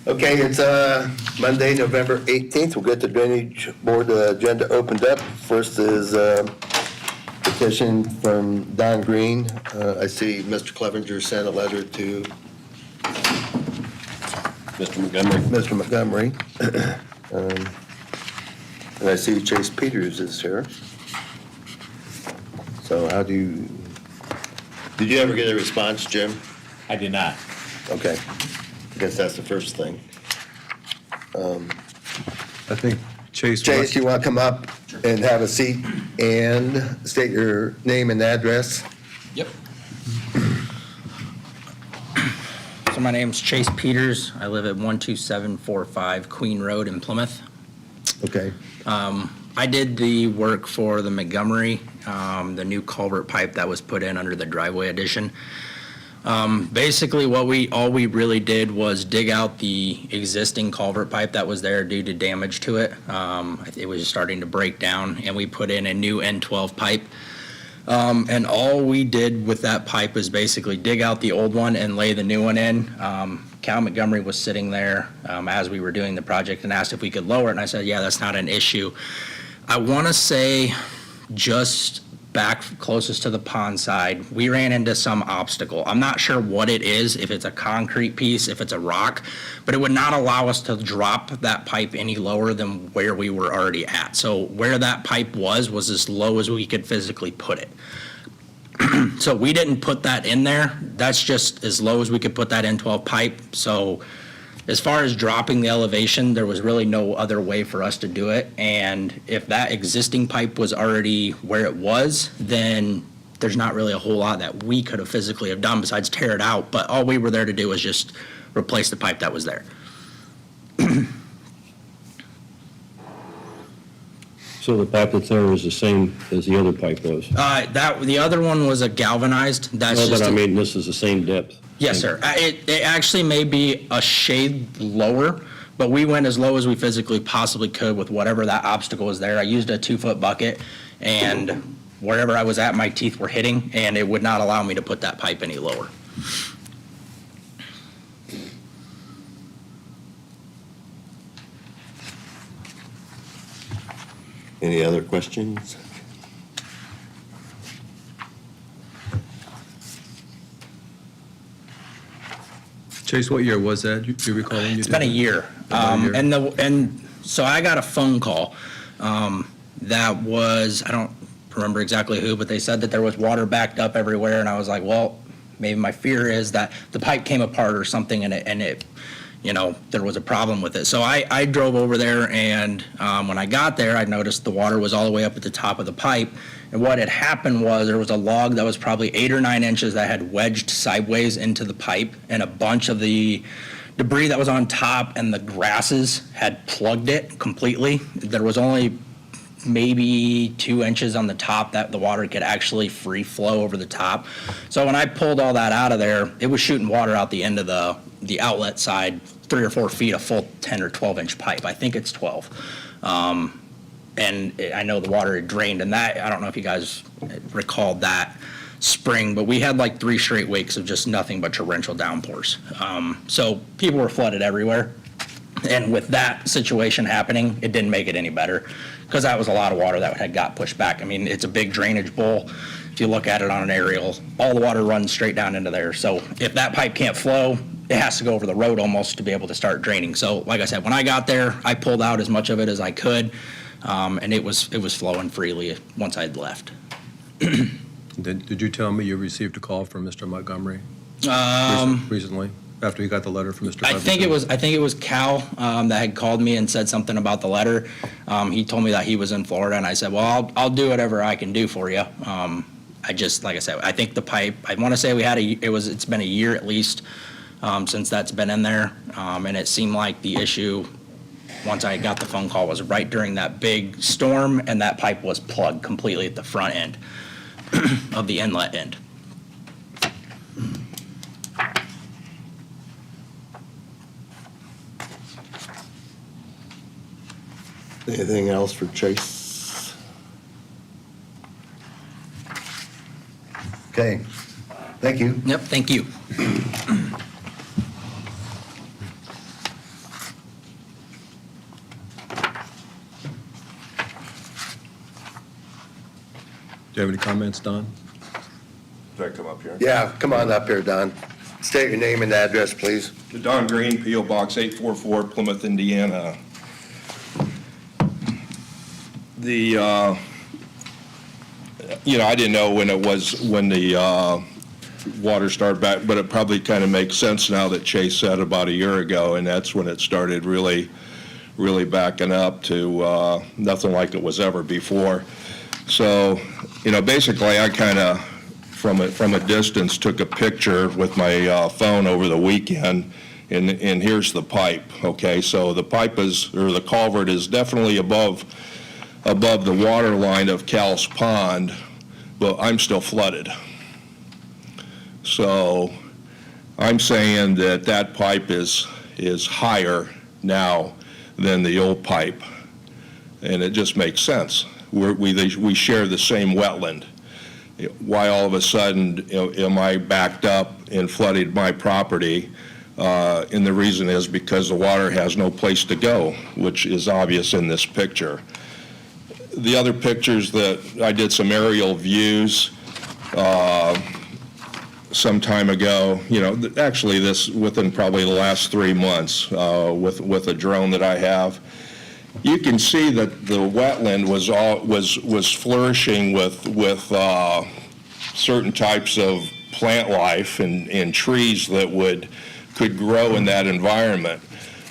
Okay, it's Monday, November 18th. We'll get the Drainage Board agenda opened up. First is petition from Don Green. I see Mr. Clevenger sent a letter to Mr. Montgomery. And I see Chase Peters is here. So did you ever get a response, Jim? I did not. Okay, I guess that's the first thing. I think Chase. Chase, you want to come up and have a seat and state your name and address? Yep. So my name's Chase Peters. I live at 12745 Queen Road in Plymouth. Okay, I did the work for the Montgomery, the new culvert pipe that was put in under the driveway addition. Basically, all we really did was dig out the existing culvert pipe that was there due to damage to it. It was starting to break down, and we put in a new N12 pipe. And all we did with that pipe is basically dig out the old one and lay the new one in. Cal Montgomery was sitting there as we were doing the project and asked if we could lower it, and I said, yeah, that's not an issue. I want to say just back closest to the pond side, we ran into some obstacle. I'm not sure what it is, if it's a concrete piece, if it's a rock, but it would not allow us to drop that pipe any lower than where we were already at. So where that pipe was as low as we could physically put it. So we didn't put that in there. That's just as low as we could put that N12 pipe. So as far as dropping the elevation, there was really no other way for us to do it. And if that existing pipe was already where it was, then there's not really a whole lot that we could have physically have done besides tear it out. But all we were there to do was just replace the pipe that was there. So the pipe that's there is the same as the other pipe was? The other one was a galvanized. That's No, just but I mean, this is the same depth. Yes, sir. It actually may be a shade lower, but we went as low as we physically possibly could with whatever that obstacle was there. I used a 2-foot bucket, and wherever I was at, my teeth were hitting, and it would not allow me to put that pipe any lower. any other questions? Chase, what year was that? You recall when you did It's been a that? year. About a year. And so I got a phone call that was, I don't remember exactly who, but they said that there was water backed up everywhere, and I was like, well, maybe my fear is that the pipe came apart or something, and it there was a problem with it. So I drove over there, and when I got there, I noticed the water was all the way up at the top of the pipe. And what had happened was there was a log that was probably 8 or 9 inches that had wedged sideways into the pipe, and a bunch of the debris that was on top and the grasses had plugged it completely. There was only maybe 2 inches on the top that the water could actually free flow over the top. So when I pulled all that out of there, it was shooting water out the end of the outlet side, 3 or 4 feet, a full 10 or 12 inch pipe. I think it's 12. And I know the water had drained, and that, I don't know if you guys recalled that spring, but we had like 3 straight weeks of just nothing but torrential downpours. So people were flooded everywhere. And with that situation happening, it didn't make it any better, because that was a lot of water that had got pushed back. I mean, it's a big drainage bowl. If you look at it on an aerial, all the water runs straight down into there. So if that pipe can't flow, it has to go over the road almost to be able to start draining. So like I said, when I got there, I pulled out as much of it as I could, and it was flowing freely once I had left. Did you tell me you received a call from Mr. Montgomery recently, after you got the letter from Mr. I think it was Cal that had called me and said something about the letter. He told me that he was in Florida, and I said, well, I'll do whatever I can do for you. Like I said, I think the pipe, I want to say it's been a year at least since that's been in there, and it seemed like the issue, once I got the phone call, was right during that big storm, and that pipe was plugged completely at the front end of the inlet end. Anything else for Chase? Okay, thank you. Yep, thank you. you have any comments, Don? Did I come up here? Yeah, come on up here, Don. State your name and address, please. Don Green, P.O. Box 844, Plymouth, Indiana. I didn't know when the water started back, but it probably kind of makes sense now that Chase said about a year ago, and that's when it started really backing up to nothing like it was ever before. So, basically I kind of, from a distance, took a picture with my phone over the weekend, and here's the pipe, okay? So the pipe the culvert is definitely above the water line of Cal's Pond, but I'm still flooded. So I'm saying that pipe is higher now than the old pipe, and it just makes sense. We share the same wetland. Why all of a sudden am I backed up and flooded my property? And the reason is because the water has no place to go, which is obvious in this picture. The other pictures that I did some aerial views some time ago, actually this within probably the last 3 months with a drone that I have. You can see that the wetland was flourishing with certain types of plant life and trees that could grow in that environment.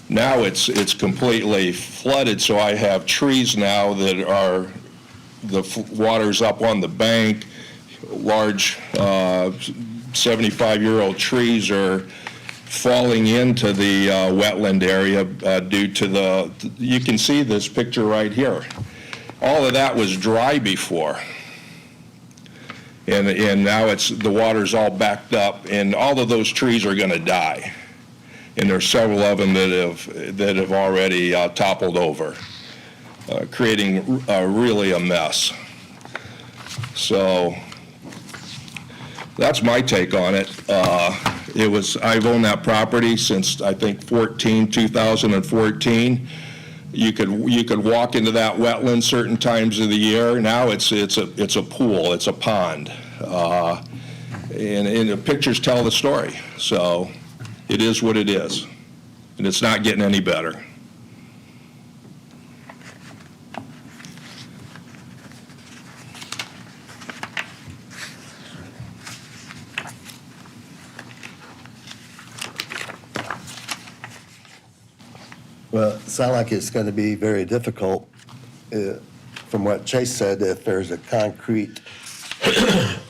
Now it's completely flooded, so I have trees now that are, the water's up on the bank, large 75-year-old trees are falling into the wetland area due to you can see this picture right here. All of that was dry before. And now the water's all backed up, and all of those trees are going to die. And there's several of them that have already toppled over, creating really a mess. So that's my take on it. I've owned that property since I think 2014. You could walk into that wetland certain times of the year. Now it's a pool, it's a pond, and the pictures tell the story. So it is what it is, and it's not getting any better. Well, it sounds like it's going to be very difficult, from what Chase said, if there's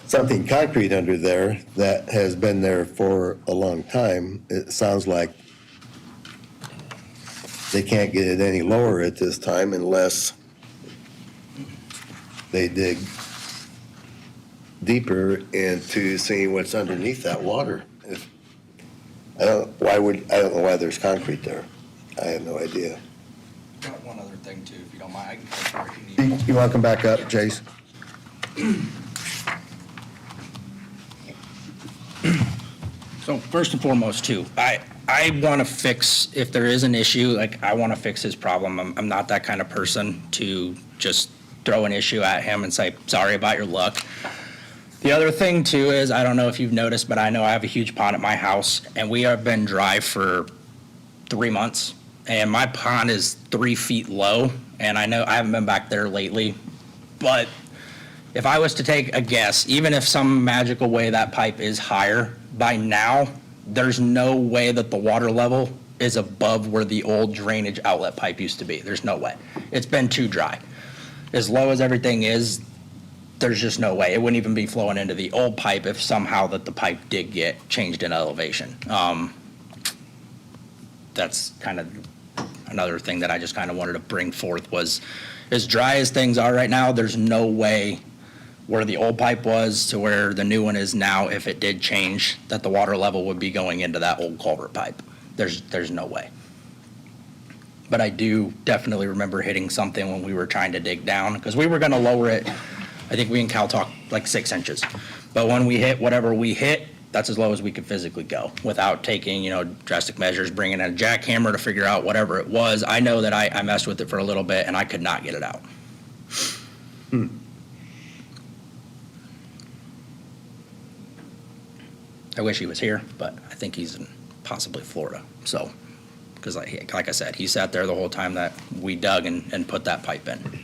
something concrete under there that has been there for a long time. It sounds like they can't get it any lower at this time unless they dig deeper into seeing what's underneath that water. I don't know why there's concrete there. I have no idea. Got one other thing too, if you don't mind. I can come forward if you need. You want to come back up, Chase? So first and foremost too, I want to fix, if there is an issue, like I want to fix his problem. I'm not that kind of person to just throw an issue at him and say, sorry about your luck. The other thing too is, I don't know if you've noticed, but I know I have a huge pond at my house and we have been dry for 3 months. And my pond is 3 feet low, and I know I haven't been back there lately, but if I was to take a guess, even if some magical way that pipe is higher, by now, there's no way that the water level is above where the old drainage outlet pipe used to be. There's no way. It's been too dry. As low as everything is, there's just no way. It wouldn't even be flowing into the old pipe if somehow that the pipe did get changed in elevation. That's kind of another thing that I just kind of wanted to bring forth was, as dry as things are right now, there's no way where the old pipe was to where the new one is now, if it did change, that the water level would be going into that old culvert pipe. There's no way. But I do definitely remember hitting something when we were trying to dig down, because we were going to lower it. I think we and Cal talked like 6 inches. But when we hit whatever we hit, that's as low as we could physically go without taking, drastic measures, bringing in a jackhammer to figure out whatever it was. I know that I messed with it for a little bit and I could not get it out. I wish he was here, but I think he's in possibly Florida. So, because like I said, he sat there the whole time that we dug and put that pipe in.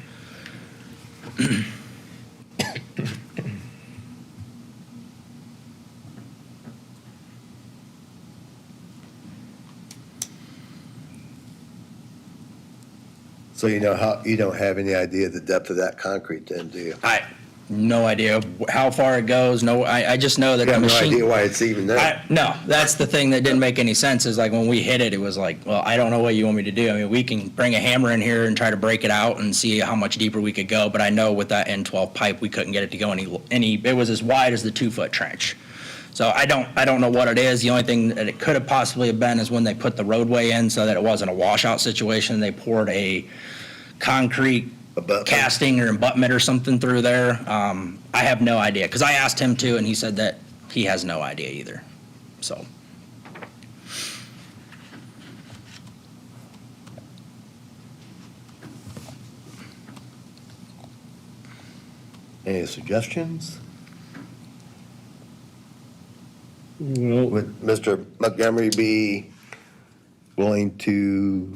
So you don't have any idea the depth of that concrete then, do you? No idea how far it goes. No, I just know that You the have no machine. idea why it's even there. No, that's the thing that didn't make any sense is like when we hit it, it was like, well, I don't know what you want me to do. I mean, we can bring a hammer in here and try to break it out and see how much deeper we could go. But I know with that N12 pipe, we couldn't get it to go any, it was as wide as the 2-foot trench. So I don't know what it is. The only thing that it could have possibly have been is when they put the roadway in so that it wasn't a washout situation, they poured a concrete Abutment. casting or abutment or something through there. I have no idea, because I asked him to, and he said that he has no idea either. So, Any suggestions? Well, Would Mr. Montgomery be willing to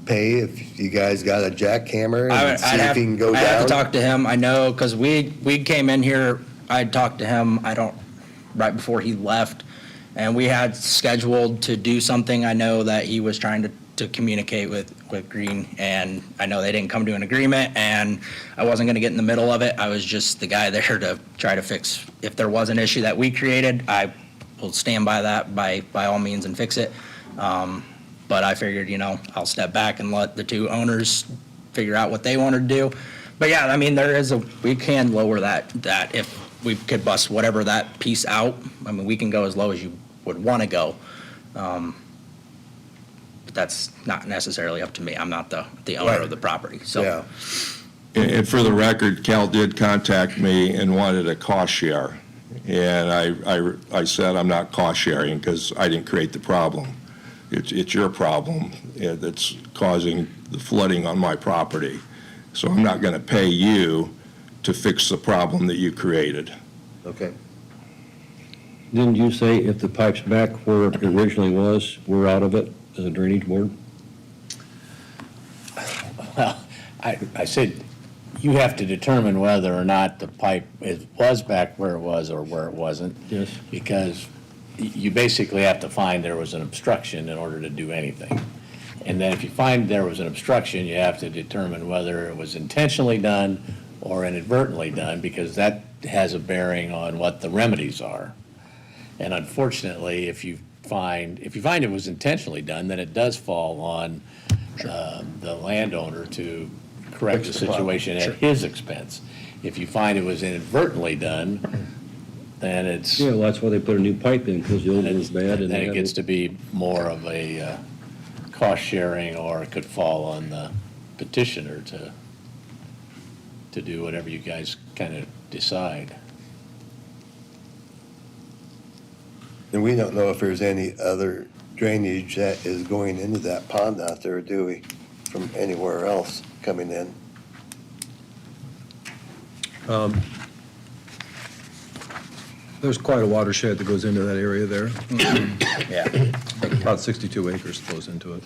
pay if you guys got a jackhammer and see if he can go I'd have to down? talk to him. I know, because we came in here, I talked to him, right before he left, and we had scheduled to do something. I know that he was trying to communicate with Green, and I know they didn't come to an agreement, and I wasn't going to get in the middle of it. I was just the guy there to try to fix, if there was an issue that we created, I will stand by that by all means and fix it. But I figured, I'll step back and let the two owners figure out what they want to do. But yeah, I mean, we can lower that if we could bust whatever that piece out. I mean, we can go as low as you would want to go. But that's not necessarily up to me. I'm not the owner Right. of the property, so. Yeah, And for the record, Cal did contact me and wanted a cost share. And I said I'm not cost sharing because I didn't create the problem. It's your problem that's causing the flooding on my property. So I'm not going to pay you to fix the problem that you created. okay. didn't you say if the pipe's back where it originally was, we're out of it as a drainage board? Well, I said, you have to determine whether or not the pipe was back where it was or where it wasn't. Yes. Because you basically have to find there was an obstruction in order to do anything. And then if you find there was an obstruction, you have to determine whether it was intentionally done or inadvertently done, because that has a bearing on what the remedies are. And unfortunately, if you find it was intentionally done, then it does fall on the landowner to correct the situation at his expense. If you find it was inadvertently done, then it's, Yeah, well, that's why they put a new pipe in, because the old one was bad. then and they it had gets to be more of a cost sharing, or it could fall on the petitioner to do whatever you guys kind of decide. And we don't know if there's any other drainage that is going into that pond out there, do we? From anywhere else coming in? There's quite a watershed that goes into that area there. Yeah. About 62 acres flows into it.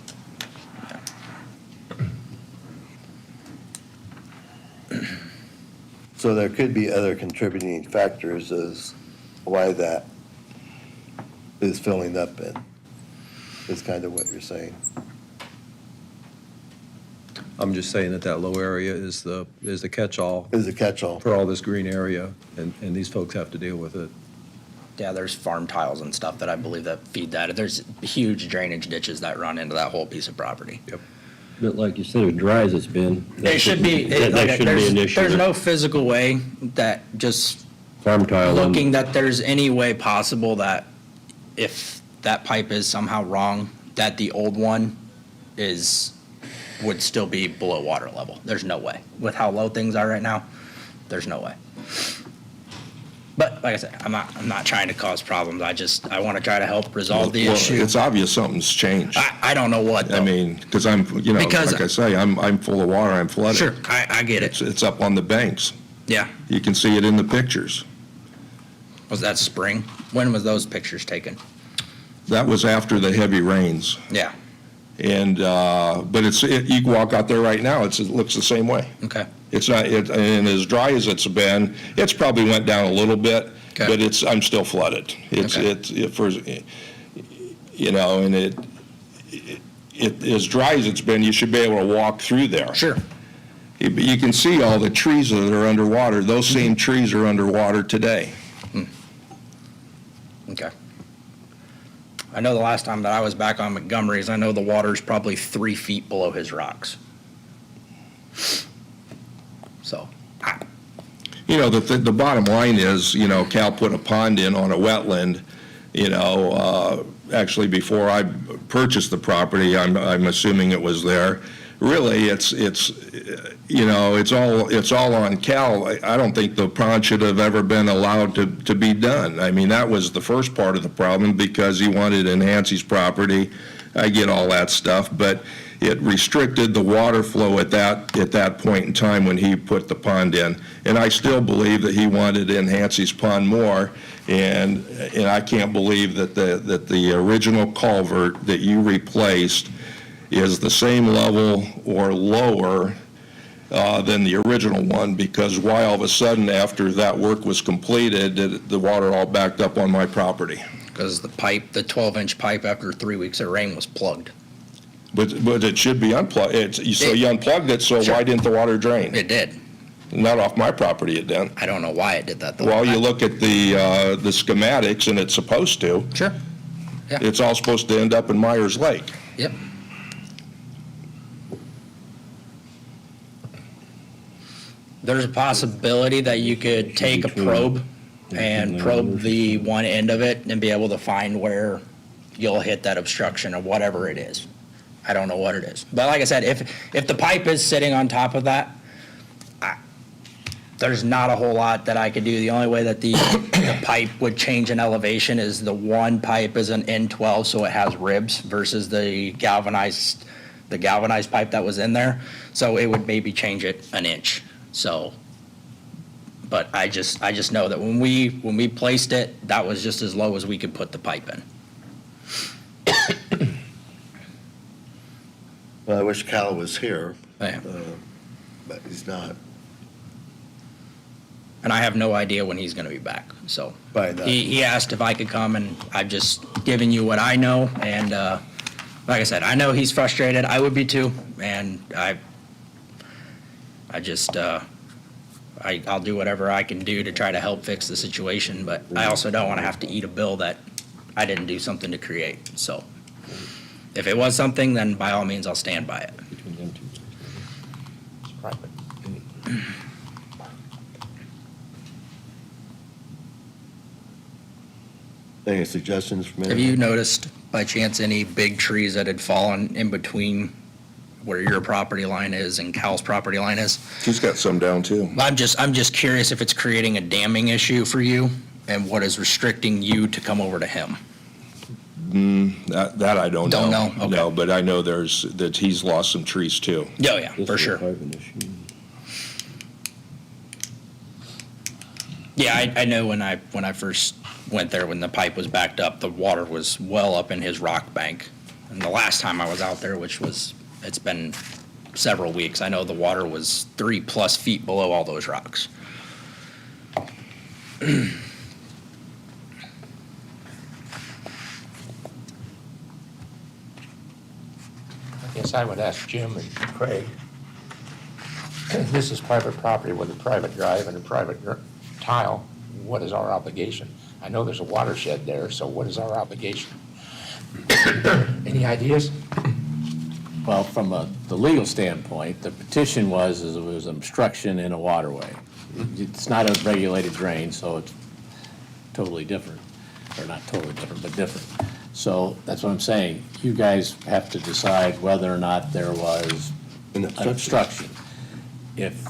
So there could be other contributing factors as why that is filling up in, is kind of what you're saying. I'm just saying that low area is the catch-all Is a catch-all. for all this green area, and these folks have to deal with it. Yeah, there's farm tiles and stuff that I believe that feed that. There's huge drainage ditches that run into that whole piece of property. But like you said, as dry as it's been. that It should be, That shouldn't be an issue. there's no physical way that just Farm tile. and- looking that there's any way possible that if that pipe is somehow wrong, that the old one would still be below water level. There's no way. With how low things are right now, there's no way. But like I said, I'm not trying to cause problems. I want to try to help resolve the Well, issue. it's obvious something's changed. I don't know what though. I mean, because Because- like I say, I'm full of water, I'm flooded. Sure, I get it. It's up on the banks. Yeah. You can see it in the pictures. Was that spring? When was those pictures taken? That was after the heavy rains. Yeah, And, but you can walk out there right now, it looks the same way. okay. It's not, and as dry as it's been, it's probably went down a little bit, Okay. but I'm still flooded. Okay. And as dry as it's been, you should be able to walk through there. Sure. You can see all the trees that are underwater. Those same trees are underwater today. Okay. I know the last time that I was back on Montgomery's, I know the water's probably 3 feet below his rocks. So, The bottom line is, Cal put a pond in on a wetland, actually before I purchased the property, I'm assuming it was there. Really, it's all on Cal. I don't think the pond should have ever been allowed to be done. I mean, that was the first part of the problem because he wanted to enhance his property. I get all that stuff, but it restricted the water flow at that point in time when he put the pond in. And I still believe that he wanted to enhance his pond more. And I can't believe that the original culvert that you replaced is the same level or lower than the original one, because why all of a sudden after that work was completed, did the water all backed up on my property? because the 12-inch pipe after 3 weeks of rain was plugged. But it should be unplugged. So you unplugged it, so Sure. why didn't the water drain? It did. Not off my property, it didn't. I don't know why it did that, though. Well, you look at the schematics, and it's supposed to. Sure. Yeah. It's all supposed to end up in Myers Lake. Yep. There's a possibility that you could take a probe and probe the one end of it and be able to find where you'll hit that obstruction or whatever it is. I don't know what it is. But like I said, if the pipe is sitting on top of that, there's not a whole lot that I could do. The only way that the pipe would change in elevation is the one pipe is an N12, so it has ribs versus the galvanized pipe that was in there. So it would maybe change it an inch. So, but I just know that when we placed it, that was just as low as we could put the pipe in. Well, I wish Cal was here, Yeah. but he's not. And I have no idea when he's gonna be back, so. By then. He asked if I could come, and I've just given you what I know, and, like I said, I know he's frustrated, I would be too, and I'll do whatever I can do to try to help fix the situation, but I also don't wanna have to eat a bill that I didn't do something to create, so. If it was something, then by all means, I'll stand by it. Any suggestions from Have anyone? you noticed by chance any big trees that had fallen in between where your property line is and Cal's property line is? He's got some down, too. I'm just curious if it's creating a damming issue for you and what is restricting you to come over to him. That I don't know. Don't know? Okay. No, but I know that he's lost some trees, too. Oh, yeah, for sure. Yeah, I know when I first went there, when the pipe was backed up, the water was well up in his rock bank. And the last time I was out there, it's been several weeks, I know the water was 3+ feet below all those rocks. I guess I would ask Jim and Craig. This is private property with a private drive and a private tile. What is our obligation? I know there's a watershed there, so what is our obligation? Any ideas? Well, from the legal standpoint, the petition was it was obstruction in a waterway. It's not a regulated drain, so it's totally different, or not totally different, but different. So that's what I'm saying. You guys have to decide whether or not there was An an obstruction. If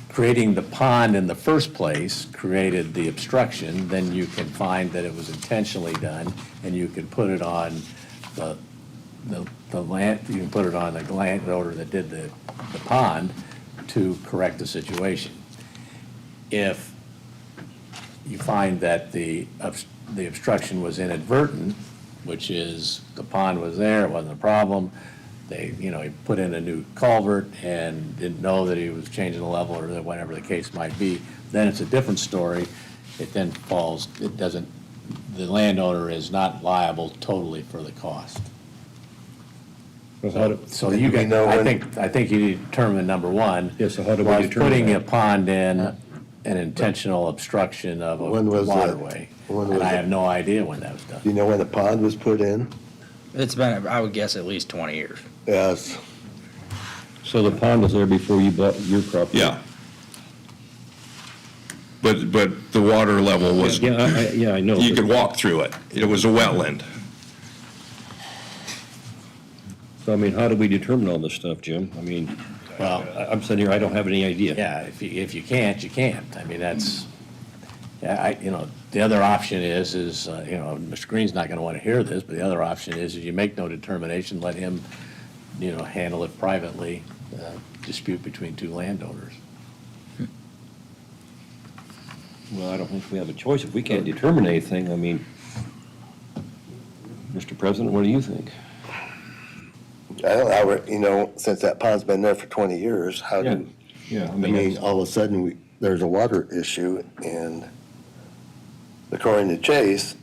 creating the pond in the first place created the obstruction, then you can find that it was intentionally done, and you can put it on the land, you can put it on the landowner that did the pond to correct the situation. If you find that the obstruction was inadvertent, which is the pond was there, it wasn't a problem. They, he put in a new culvert and didn't know that he was changing the level or whatever the case might be, then it's a different story. It then falls, the landowner is not liable totally for the cost. Well, how do- So Do you we can, know I when- think you need to determine, number one. Yeah, so how do we was determine putting a that? pond in an intentional obstruction of a When was that? waterway. When And was I it? have no idea when that was done. Do you know when the pond was put in? It's been, I would guess, at least 20 years. Yes. So the pond was there before you bought your property? Yeah. But the water level was, Yeah, I know. you but- could walk through it. It was a wetland. So, I mean, how do we determine all this stuff, Jim? I mean, Well, I'm sitting here, I don't have any idea. yeah, if you can't, you can't. I mean, that's, yeah, the other option is, Mr. Green's not gonna wanna hear this, but the other option is you make no determination, let him, handle it privately, dispute between two landowners. Well, I don't think we have a choice. If we can't determine anything, I mean, Mr. President, what do you think? I don't know, since that pond's been there for 20 years, how Yeah, do, yeah, I mean, all of a sudden, there's a water issue, and according to Chase,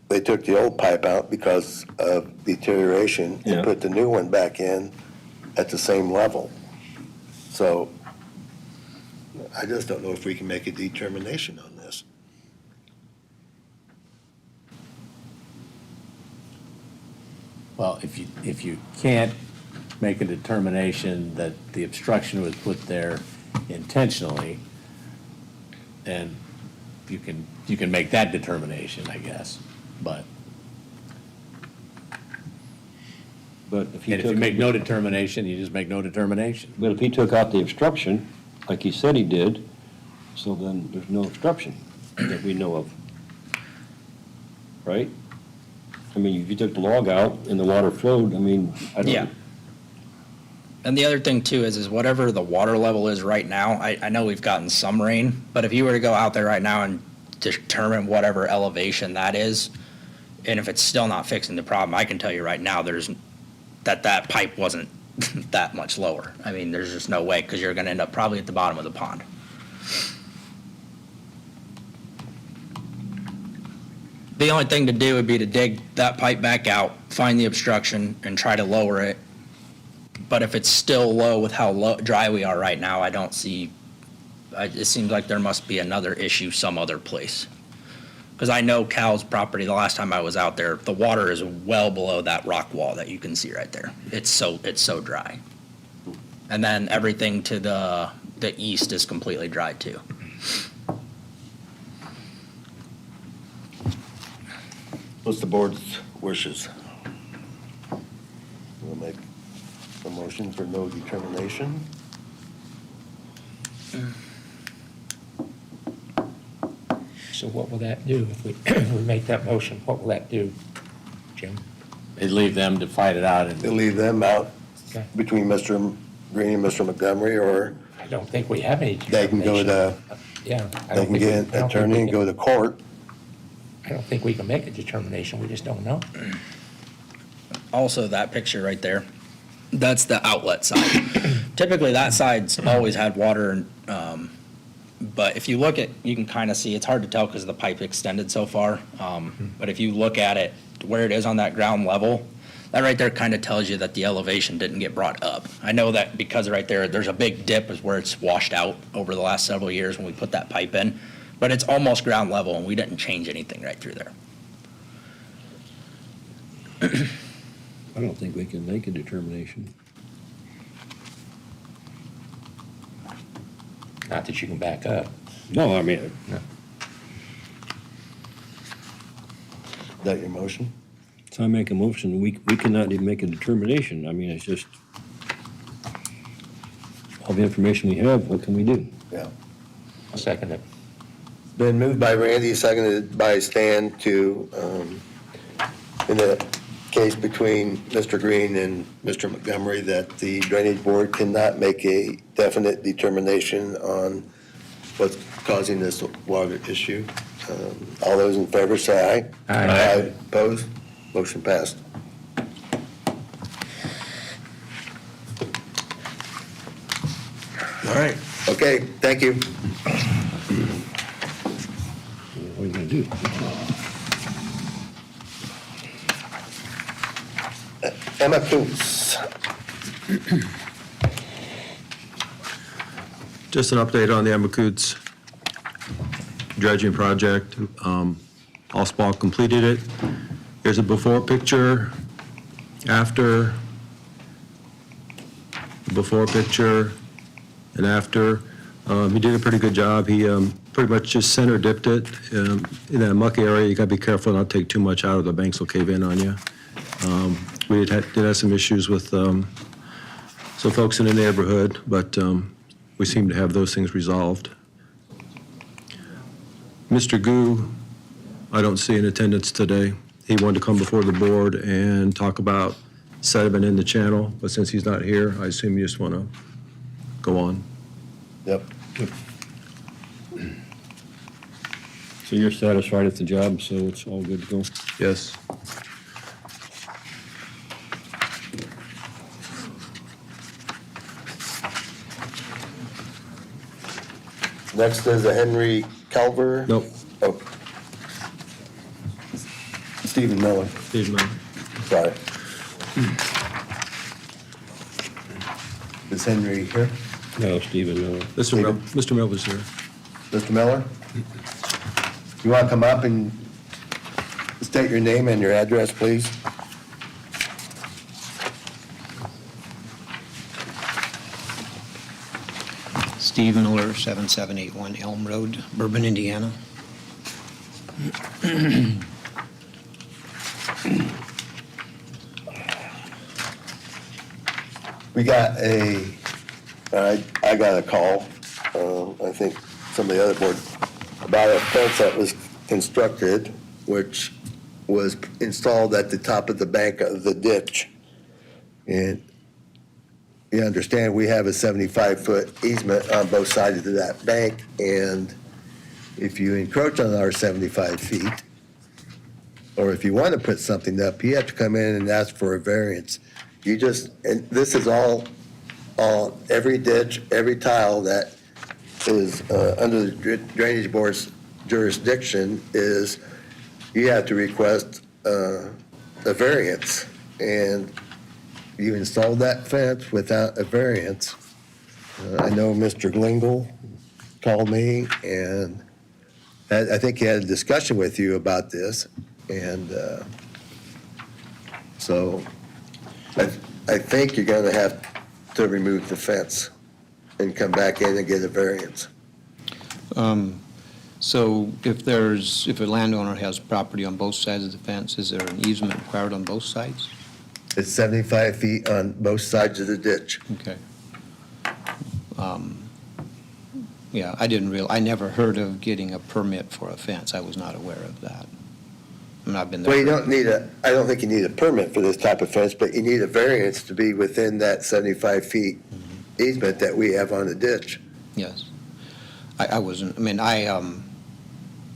they took the old pipe out because of deterioration Yeah. and put the new one back in at the same level. So I just don't know if we can make a determination on this. Well, if you can't make a determination that the obstruction was put there intentionally, then you can make that determination, I guess. But, But if he and if you took, make no determination, you just make no determination. but if he took out the obstruction, like he said he did, so then there's no obstruction that we know of. Right? I mean, if you took the log out and the water flowed, I mean, I don't. Yeah. And the other thing too is whatever the water level is right now, I know we've gotten some rain, but if you were to go out there right now and determine whatever elevation that is, and if it's still not fixing the problem, I can tell you right now, that pipe wasn't that much lower. I mean, there's just no way, because you're gonna end up probably at the bottom of the pond. The only thing to do would be to dig that pipe back out, find the obstruction, and try to lower it. But if it's still low with how dry we are right now, I don't see, it seems like there must be another issue some other place. Because I know Cal's property, the last time I was out there, the water is well below that rock wall that you can see right there. It's so dry. And then everything to the east is completely dry too. What's the board's wishes? We'll make a motion for no determination. So what will that do if we make that motion? What will that do, Jim? They leave them to fight it out They'll and, leave them out Okay. between Mr. Green and Mr. Montgomery, or I don't think we have any they can go determination. to, Yeah. I they don't can think we- get I an don't think attorney we and can- go to court. I don't think we can make a determination, we just don't know. Also, that picture right there, that's the outlet side. Typically, that side's always had water, and, but if you look at, you can kind of see, it's hard to tell because the pipe extended so far. But if you look at it, where it is on that ground level, that right there kind of tells you that the elevation didn't get brought up. I know that because right there, there's a big dip is where it's washed out over the last several years when we put that pipe in. But it's almost ground level, and we didn't change anything right through there. I don't think we can make a determination. Not that you can back up. No, I mean, Is that your motion? so I make a motion, we cannot even make a determination. I mean, it's just, all the information we have, what can we do? Yeah. I'll second it. Been moved by Randy, seconded by Stan to, in the case between Mr. Green and Mr. Montgomery, that the Drainage Board cannot make a definite determination on what's causing this water issue. All those in favor say aye. Aye. Opposed? Motion passed. All right. Okay, thank you. What are you gonna do? Emma Coots. Just an update on the Amacoots dredging project. Allspaw completed it. Here's a before picture, after, before picture, and after. He did a pretty good job. He pretty much just center dipped it. In that mucky area, you gotta be careful not to take too much out or the banks will cave in on you. We did have some issues with some folks in the neighborhood, but we seem to have those things resolved. Mr. Gu, I don't see in attendance today. He wanted to come before the board and talk about sediment in the channel, but since he's not here, I assume you just want to go on. Yep. So you're satisfied with the job, so it's all good to go? Yes. Next is a Henry Calver. Nope. Oh. Stephen Miller, Steve Miller. sorry. Is Henry here? No, Stephen, no. Mr. Miller's here. Mr. Miller? You want to come up and state your name and your address, please? Steve Miller, 7781 Elm Road, Bourbon, Indiana. We got I got a call, I think some of the other board, about a fence that was constructed, which was installed at the top of the bank of the ditch. And you understand, we have a 75-foot easement on both sides of that bank, and if you encroach on our 75 feet, or if you want to put something up, you have to come in and ask for a variance. You just, and this is all, every ditch, every tile that is under the Drainage Board's jurisdiction is, you have to request a variance. And you installed that fence without a variance. I know Mr. Glingle called me, and I think he had a discussion with you about this. And so I think you're going to have to remove the fence and come back in and get a variance. So if a landowner has property on both sides of the fence, is there an easement required on both sides? It's 75 feet on both sides of the ditch. Okay. Yeah, I never heard of getting a permit for a fence. I was not aware of that. I mean, I've been there. Well, you don't need I don't think you need a permit for this type of fence, but you need a variance to be within that 75 feet easement that we have on the ditch. Yes. I wasn't, I mean,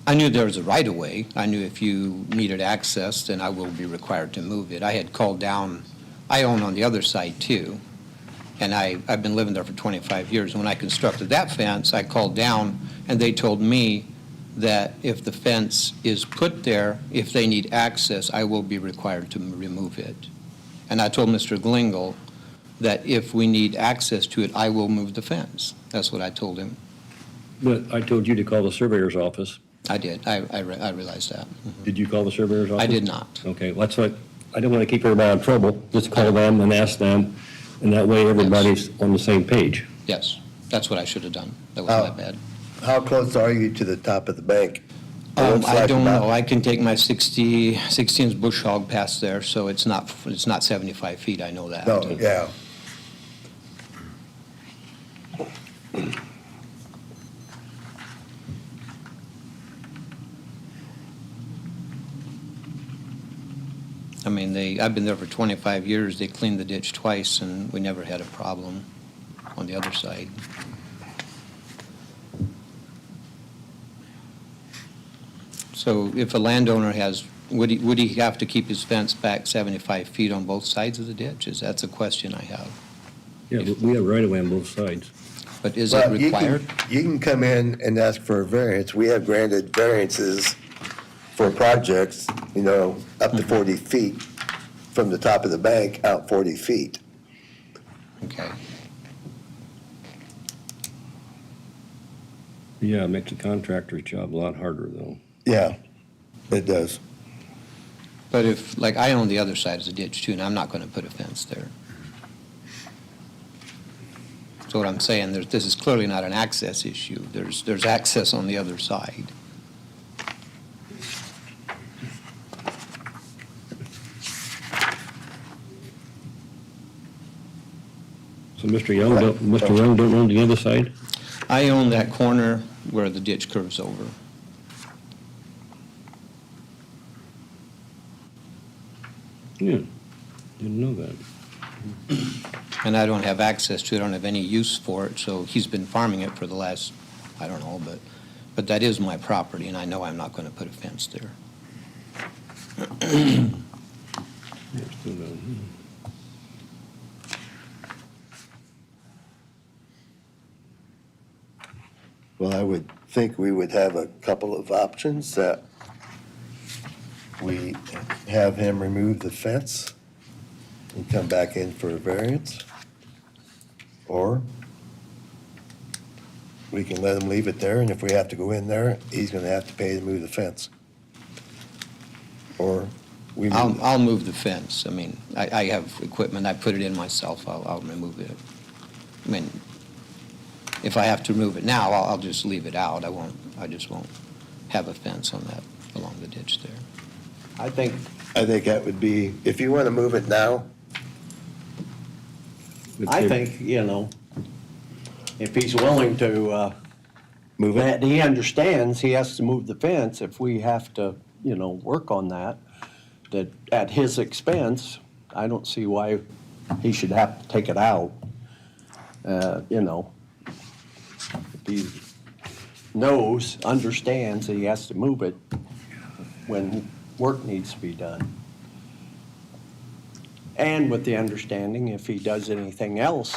I knew there was a right-of-way. I knew if you needed access, then I will be required to move it. I had called down, I own on the other side too, and I've been living there for 25 years. When I constructed that fence, I called down, and they told me that if the fence is put there, if they need access, I will be required to remove it. And I told Mr. Glingle that if we need access to it, I will move the fence. That's what I told him. But I told you to call the surveyor's office. I did. I realized that. Did you call the surveyor's office? I did not. Okay, well, that's what, I don't want to keep everybody in trouble. Just call them and ask them, and that way everybody's on the same page. Yes, that's what I should have done. That was my bad. How close are you to the top of the bank? It looks I like don't about- know. I can take my 16 bush hog past there, so it's not 75 feet. I know that. No, yeah. I mean, I've been there for 25 years. They cleaned the ditch twice, and we never had a problem on the other side. So if a landowner has, would he have to keep his fence back 75 feet on both sides of the ditch? That's a question I have. Yeah, but we have right-of-way on both sides. But is it Well, required? You can come in and ask for a variance. We have granted variances for projects, up to 40 feet from the top of the bank out 40 feet. Okay. Yeah, it makes the contractor's job a lot harder, though. Yeah, it does. But if, like, I own the other side of the ditch too, and I'm not going to put a fence there. So what I'm saying, this is clearly not an access issue. There's access on the other side. So Mr. Young don't own the other side? I own that corner where the ditch curves over. Yeah, didn't know that. And I don't have access to it, I don't have any use for it, so he's been farming it for the last, I don't know, but that is my property, and I know I'm not going to put a fence there. Yeah, still don't. Well, I would think we would have a couple of options that we have him remove the fence and come back in for a variance. Or we can let him leave it there, and if we have to go in there, he's gonna have to pay to move the fence. Or we. I'll move the fence. I mean, I have equipment, I put it in myself, I'll remove it. I mean, if I have to remove it now, I'll just leave it out. I just won't have a fence on that, along the ditch there. I think that would be, if you wanna move it now, I think, if he's willing to, move it. that he understands he has to move the fence, if we have to, work on that at his expense, I don't see why he should have to take it out. If he understands that he has to move it when work needs to be done. And with the understanding, if he does anything else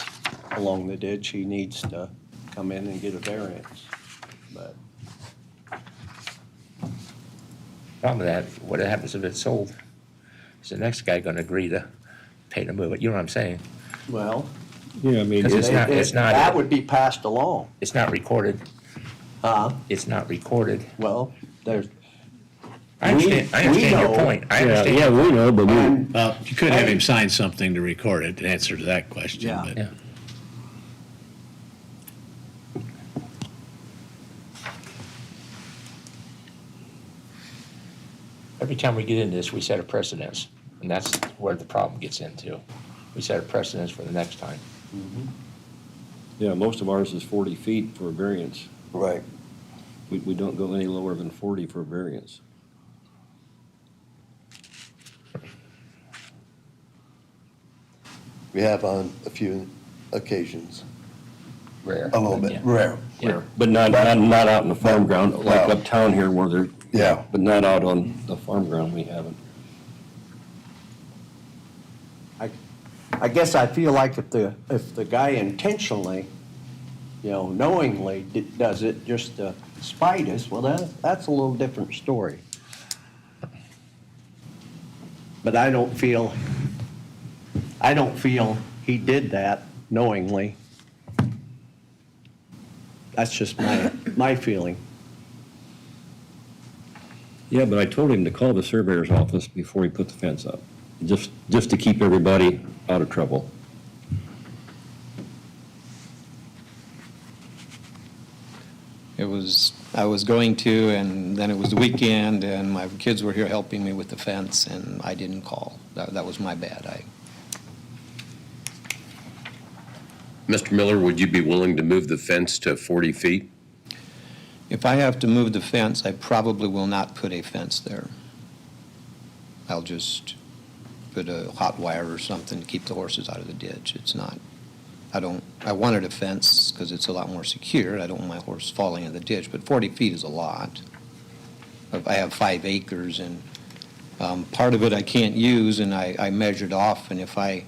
along the ditch, he needs to come in and get a variance. But Problem with that, what happens if it's sold? Is the next guy gonna agree to pay to move it? You know what I'm saying? well, Yeah, I mean, Because it's not- that would be passed along. It's not recorded. It's not recorded. Well, there's, I understand your know. point. I yeah, understand. yeah, we know, but we, and Well, you could have him sign something to record it, to answer to that question, Yeah. but. Yeah. Every time we get into this, we set a precedence, and that's where the problem gets into. We set a precedence for the next time. yeah, most of ours is 40 feet for a variance. Right. We don't go any lower than 40 for a variance. We have on a few occasions, Rare. a little but bit, yeah. rare. Yeah. But not out in the farm ground, like No. uptown here where they're, Yeah. but not out on the farm ground, we haven't. I guess I feel like if the guy intentionally, knowingly does it just to spite us, well, that's a little different story. But I don't feel he did that knowingly. That's just my feeling. Yeah, but I told him to call the surveyor's office before he put the fence up, just to keep everybody out of trouble. I was going to, and then it was the weekend, and my kids were here helping me with the fence, and I didn't call. That was my bad. Mr. Miller, would you be willing to move the fence to 40 feet? If I have to move the fence, I probably will not put a fence there. I'll just put a hot wire or something to keep the horses out of the ditch. It's not, I wanted a fence because it's a lot more secure. I don't want my horse falling in the ditch, but 40 feet is a lot. I have 5 acres, and part of it I can't use, and I measured off, and if I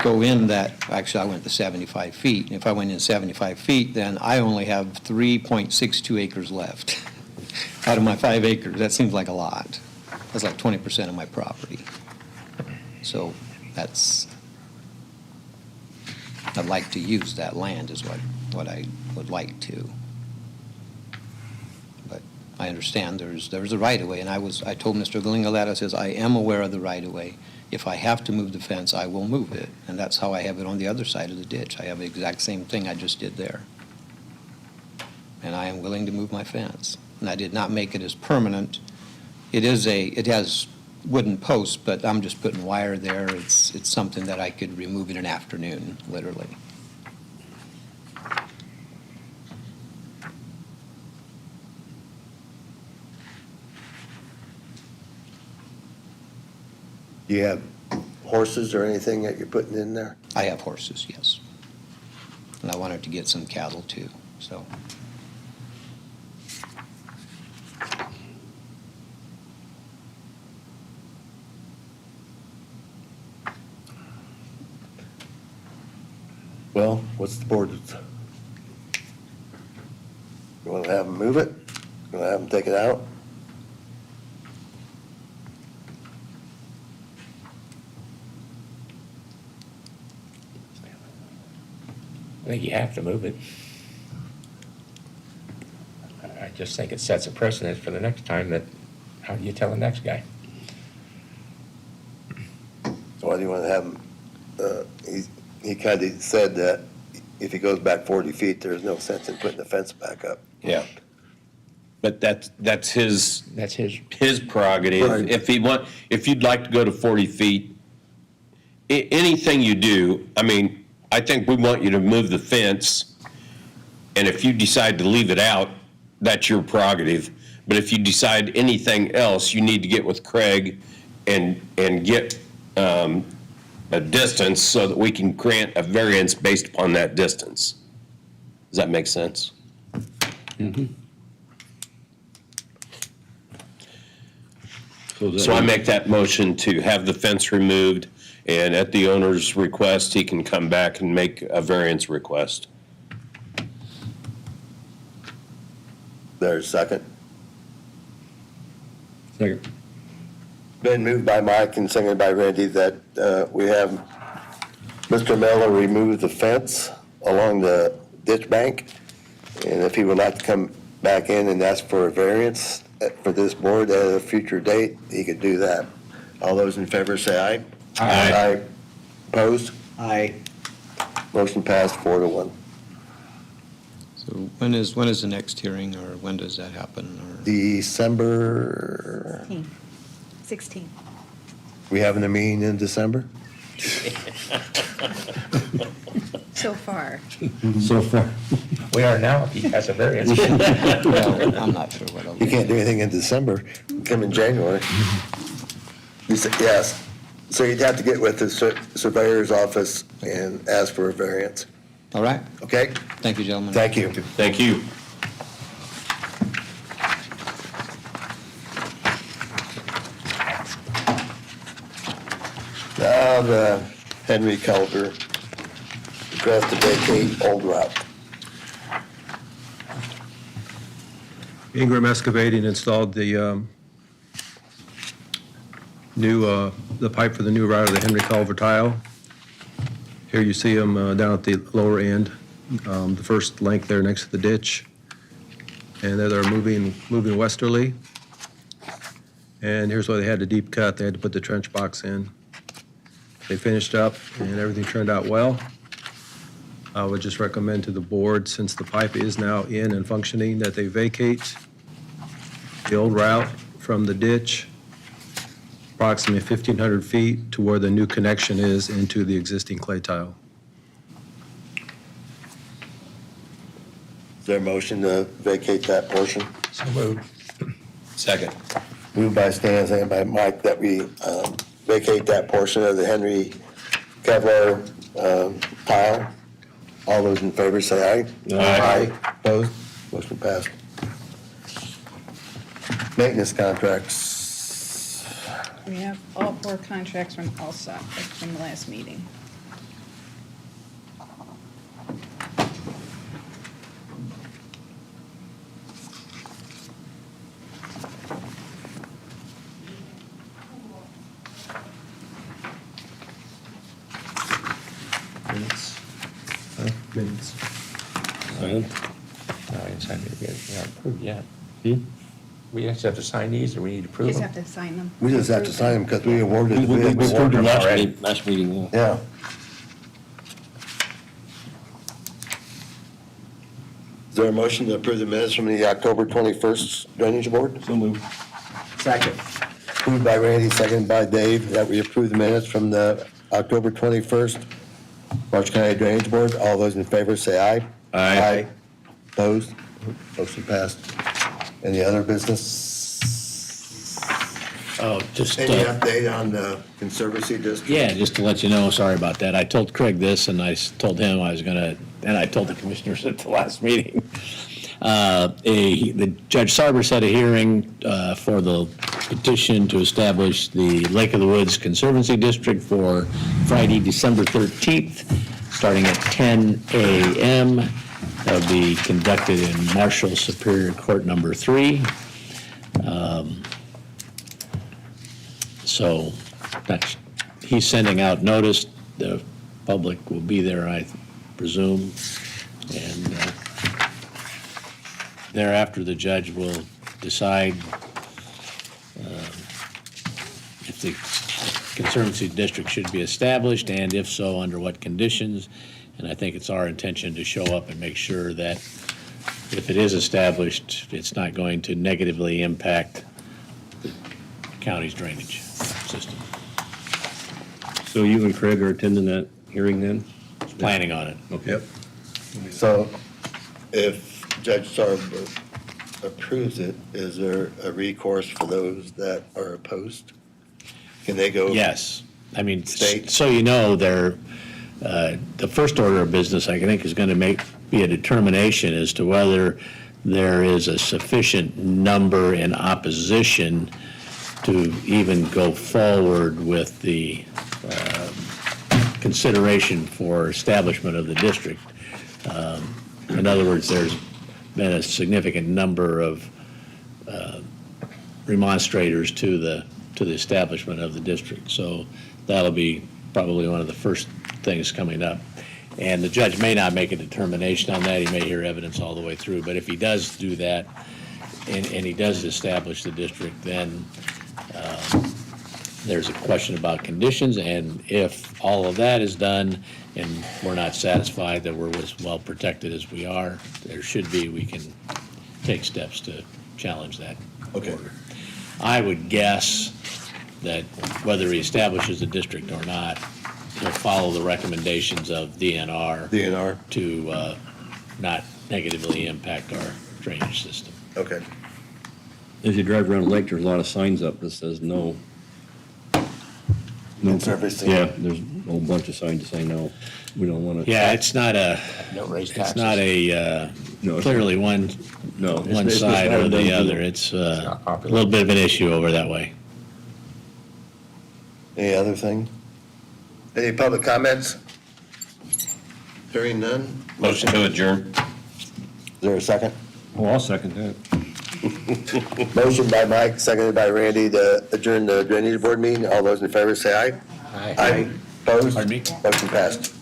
go in that, actually, I went to 75 feet, and if I went in 75 feet, then I only have 3.62 acres left out of my 5 acres. That seems like a lot. That's like 20% of my property. So that's, I'd like to use that land is what I would like to. But I understand there's a right-of-way, and I told Mr. Galinga that, I says, I am aware of the right-of-way. If I have to move the fence, I will move it. And that's how I have it on the other side of the ditch. I have the exact same thing I just did there. And I am willing to move my fence. And I did not make it as permanent. It has wooden posts, but I'm just putting wire there. It's something that I could remove in an afternoon, literally. Do you have horses or anything that you're putting in there? I have horses, yes. And I wanted to get some cattle too, so. Well, what's the board's? You want to have them move it? You want to have them take it out? I think you have to move it. I just think it sets a precedent for the next time that, how do you tell the next guy? So why do you want to have him, he kind of said that if he goes back 40 feet, there's no sense in putting the fence back up. Yeah. But that's his That's his. prerogative. Right. If you'd like to go to 40 feet, anything you do, I mean, I think we want you to move the fence, and if you decide to leave it out, that's your prerogative. But if you decide anything else, you need to get with Craig and get a distance so that we can grant a variance based upon that distance. Does that make sense? So I make that motion to have the fence removed, and at the owner's request, he can come back and make a variance request. There's a second. Second. Been moved by Mike and seconded by Randy that we have Mr. Miller remove the fence along the ditch bank. And if he would like to come back in and ask for a variance for this board at a future date, he could do that. All those in favor say aye. Aye. Opposed? I, Motion passed 4-1. So when is the next hearing, or when does that happen? Or December, 16. we having a meeting in December? So far. So far. We are now, if he has a variance. Well, I'm not sure what I'll You do. can't do anything in December, come in January. You said, yes, so you'd have to get with the surveyor's office and ask for a variance, All right. okay? Thank you, gentlemen. Thank you. Thank you. Now the Henry Culver request to vacate old route. Ingram Excavating installed the the pipe for the new route of the Henry Culver tile. Here you see them down at the lower end, the first length there next to the ditch. And they're moving westerly. And here's why they had the deep cut. They had to put the trench box in. They finished up and everything turned out well. I would just recommend to the board, since the pipe is now in and functioning, that they vacate the old route from the ditch approximately 1,500 feet to where the new connection is into the existing clay tile. Is there a motion to vacate that portion? So moved. Second. Moved by Stan, second by Mike, that we vacate that portion of the Henry Kevlar tile. All those in favor say aye. Aye. Opposed? Motion passed. Maintenance contracts. We have all 4 contracts from ALSA from the last meeting. Minutes. No, it's not approved yet. Hmm? We just have to sign these, or we need to approve Just them? have to sign them. We just have to sign them because we awarded the We bids. approved them already. last meeting, yeah. Yeah. Is there a motion to approve the minutes from the October 21st Drainage Board? So moved. Second. Moved by Randy, seconded by Dave, that we approve the minutes from the October 21st Marsh County Drainage Board. All those in favor say aye. Aye. Opposed? Motion passed. Any other business? Oh, just, Any update on the Conservancy District? yeah, just to let you know, sorry about that. I told Craig this, and I told him I was gonna, and I told the commissioners at the last meeting. The Judge Sarber set a hearing for the petition to establish the Lake of the Woods Conservancy District for Friday, December 13th, starting at 10 a.m. That'll be conducted in Marshall Superior Court Number 3. So that's, he's sending out notice. The public will be there, I presume. And thereafter, the judge will decide if the Conservancy District should be established, and if so, under what conditions. And I think it's our intention to show up and make sure that if it is established, it's not going to negatively impact the county's drainage system. So you and Craig are attending that hearing then? Planning on it. Okay. So if Judge Sarber approves it, is there a recourse for those that are opposed? Can they go? Yes. I mean, State. so you know, the first order of business, I think, is going to be a determination as to whether there is a sufficient number in opposition to even go forward with the consideration for establishment of the district. In other words, there's been a significant number of remonstrators to the establishment of the district. So that'll be probably one of the first things coming up. And the judge may not make a determination on that. He may hear evidence all the way through. But if he does do that, and he does establish the district, then there's a question about conditions. And if all of that is done and we're not satisfied that we're as well protected as we are, there should be, we can take steps to challenge that order. I would guess that whether he establishes a district or not, he'll follow the recommendations of DNR DNR? to not negatively impact our drainage system. Okay. As you drive around the lake, there's a lot of signs up that says no. Conservancy. Yeah, there's a whole bunch of signs that say no, we don't want to. Yeah, it's not a, No raise it's taxes. not a, No, it's clearly one No. one it's side or not done the to other. them. It's not a popular. little bit of an issue over that way. Any other thing? Any public comments? Hearing none? Motion to adjourn. Is there a second? Oh, I'll second that. Motion by Mike, seconded by Randy to adjourn the Drainage Board meeting. All those in favor say aye. Aye. Aye. Opposed? Pardon me? Motion passed.